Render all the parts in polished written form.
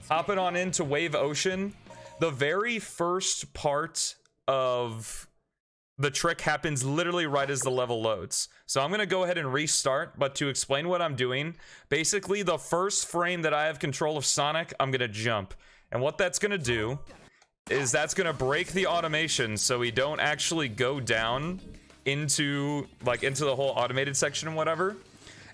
hopping on into Wave Ocean. The very first part of the trick happens literally right as the level loads. So I'm going to go ahead and restart, but to explain what I'm doing, basically the first frame that I have control of Sonic, I'm going to jump. And what that's going to do is that's going to break the automation so we don't actually go down into the whole automated section and whatever.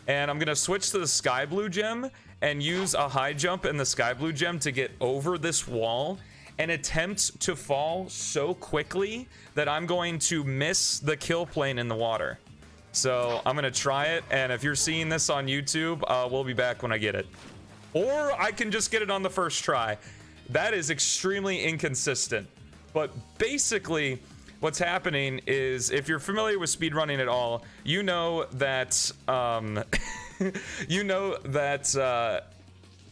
And I'm going to switch to the Sky Blue gem and use a high jump in the Sky Blue gem to get over this wall and attempt to fall so quickly that I'm going to miss the kill plane in the water. So I'm going to try it, and if you're seeing this on YouTube, we'll be back when I get it. Or I can just get it on the first try. That is extremely inconsistent. But basically, what's happening is, if you're familiar with speedrunning at all, you know that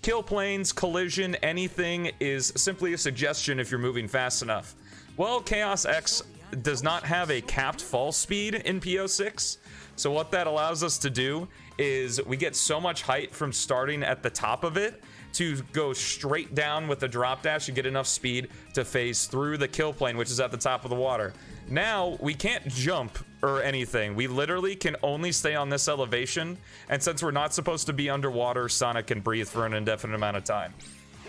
kill planes, collision, anything is simply a suggestion if you're moving fast enough. Well, Chaos X does not have a capped fall speed in PO6, so what that allows us to do is we get so much height from starting at the top of it to go straight down with the drop dash and get enough speed to phase through the kill plane, which is at the top of the water. Now we can't jump or anything. We literally can only stay on this elevation, and since we're not supposed to be underwater, Sonic can breathe for an indefinite amount of time.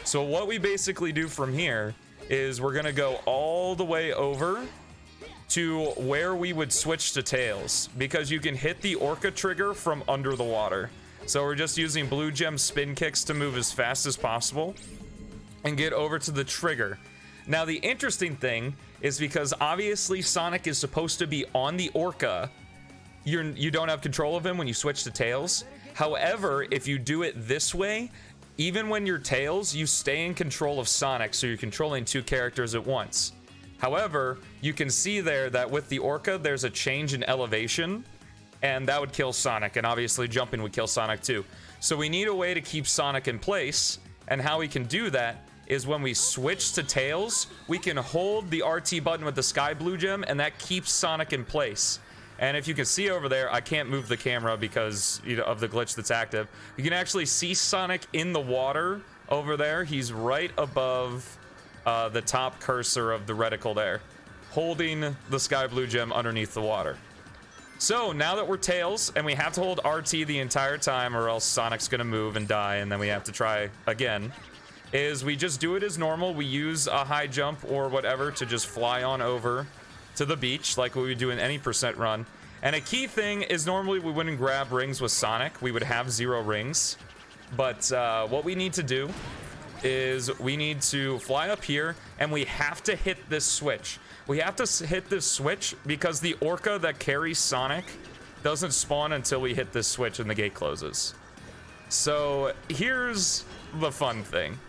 So what we basically do from here is we're gonna go all the way over to where we would switch to Tails, because you can hit the Orca trigger from under the water. So we're just using blue gem spin kicks to move as fast as possible and get over to the trigger. Now the interesting thing is, because obviously Sonic is supposed to be on the Orca, you don't have control of him when you switch to Tails. However, if you do it this way, even when you're Tails, you stay in control of Sonic, so you're controlling two characters at once. However, you can see there that with the Orca, there's a change in elevation, and that would kill Sonic, and obviously jumping would kill Sonic too. So we need a way to keep Sonic in place, and how we can do that is when we switch to Tails, we can hold the RT button with the Sky Blue gem, and that keeps Sonic in place. And if you can see over there, I can't move the camera because of the glitch that's active. You can actually see Sonic in the water over there. He's right above the top cursor of the reticle there, holding the Sky Blue gem underneath the water. So now that we're Tails, and we have to hold RT the entire time or else Sonic's gonna move and die, and then we have to try again, is we just do it as normal. We use a high jump or whatever to just fly on over to the beach like we would do in any percent run. And a key thing is, normally we wouldn't grab rings with Sonic. We would have 0 rings. But what we need to do is we need to fly up here, and we have to hit this switch. We have to hit this switch because the Orca that carries Sonic doesn't spawn until we hit this switch and the gate closes. So here's the fun thing.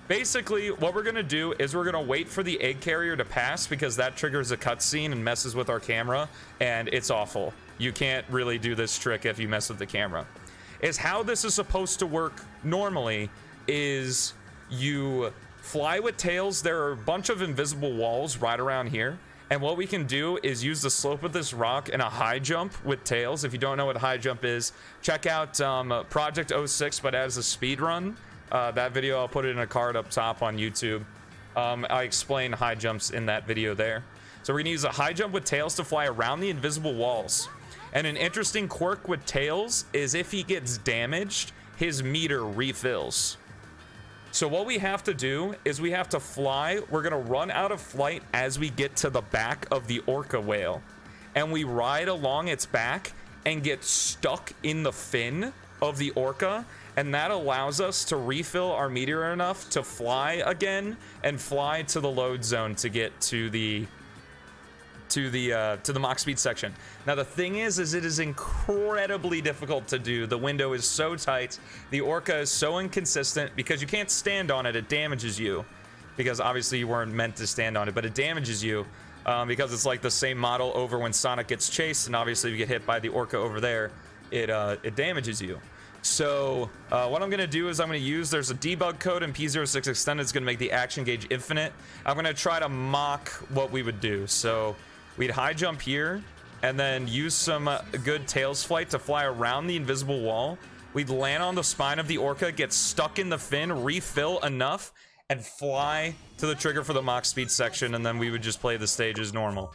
Basically, what we're gonna do is we're gonna wait for the egg carrier to pass, because that triggers a cutscene and messes with our camera, and it's awful. You can't really do this trick if you mess with the camera. Is how this is supposed to work normally is you fly with Tails. There are a bunch of invisible walls right around here, and what we can do is use the slope of this rock and a high jump with Tails. If you don't know what high jump is, check out Project 06, but as a speed run. That video, I'll put it in a card up top on YouTube. I explain high jumps in that video there. So we're gonna use a high jump with Tails to fly around the invisible walls. And an interesting quirk with Tails is if he gets damaged, his meter refills. So what we have to do is we have to fly. We're gonna run out of flight as we get to the back of the Orca whale. And we ride along its back and get stuck in the fin of the Orca. And that allows us to refill our meteor enough to fly again and fly to the load zone to get to the Mach speed section. Now the thing is it is incredibly difficult to do. The window is so tight. The Orca is so inconsistent because you can't stand on it. It damages you, because obviously you weren't meant to stand on it, but it damages you because it's like the same model over when Sonic gets chased, and obviously if you get hit by the Orca over there, it damages you. So what I'm going to do is there's a debug code in P06 Extended. It's going to make the action gauge infinite. I'm going to try to mock what we would do. So we'd high jump here and then use some good Tails flight to fly around the invisible wall, we'd land on the spine of the Orca, get stuck in the fin, refill enough, and fly to the trigger for the Mach speed section, and then we would just play the stage as normal.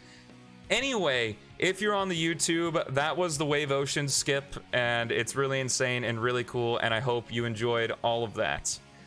Anyway, if you're on the YouTube, that was the Wave Ocean skip, and it's really insane and really cool, and I hope you enjoyed all of that.